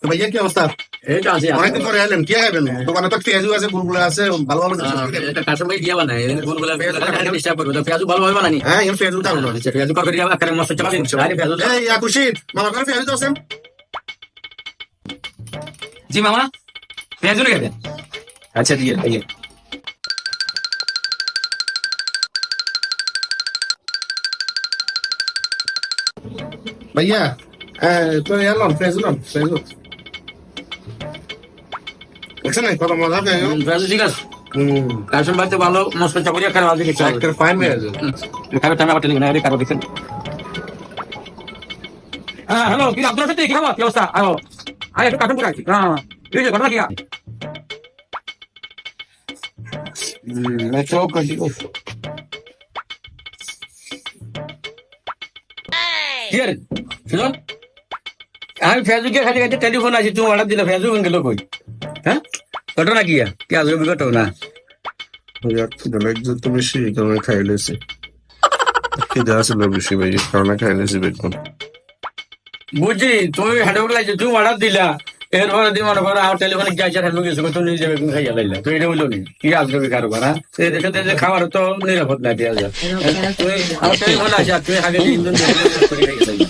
তো ভাইয়া কি অবস্থা? এই তো আছি অনেকদিন পরে এলেন, কি খাবেন? দোকানে তো পেঁয়াজু আছে, বুলবুলা আছে, ভালো ভালো জিনিস আছে। এটা কাস্টমার দিয়ে বানায় কোনগুলা ডিস্টার্ব করবে তো পেঁয়াজু ভালো হয় বানানি হ্যাঁ, এর পেঁয়াজু দাও না। আচ্ছা পেঁয়াজু করে দিবা আকারে মস্ত চাপা আরে পেঁয়াজু এই খুশিদ, মামা করে পেঁয়াজু তো আছেন? জি মামা পেঁয়াজু রেখে দেন আচ্ছা দিয়ে দিয়ে ভাইয়া তো এলাম পেঁয়াজু নাম পেঁয়াজু দেখছেন কত মজা পেঁয়াজু। পেঁয়াজু ঠিক আছে কাস্টমার বাড়িতে ভালো মস্ত চাপা দিয়ে আকারে আজকে কিছু একটা ফাইন পেঁয়াজু। খাবে টাইম আবার টেলিফোন আরে কারো দেখেন হ্যাঁ হ্যালো কি আপনার সাথে কি খবর কি অবস্থা আও আরে একটু কাটুন রাখছি হ্যাঁ ঠিক আছে ঘটনা কি চোখ ঠিক আছে কি রে শুনো আমি ফেসবুকে খালি খালি টেলিফোন আছে তুমি অর্ডার দিলে ফেসবুক গেল কই হ্যাঁ ঘটনা কি কি আসবে বিগত না ভাইয়া খিদে লাগছে তো বেশি, কারণে খাই লেছি। খিদে আসলে বেশি ভাই, কারণে খাই লেছি বেতন। বুঝছি তুমি হাঁটে লাগছে তুমি অর্ডার দিলা এরপরে দিয়ে মনে করো আমার টেলিফোনে কি আছে ফেসবুক গেছো তুমি নিজে বেগুন খাইয়া লাইলা তো এটা বললো নি কি আসবে কারোবার হ্যাঁ এই দেশে দেশে খাবার তো নিরাপদ না দেওয়া যায় তুমি আমার টেলিফোন আছে আর তুমি আগে 3 দিন খাইয়া লাইলা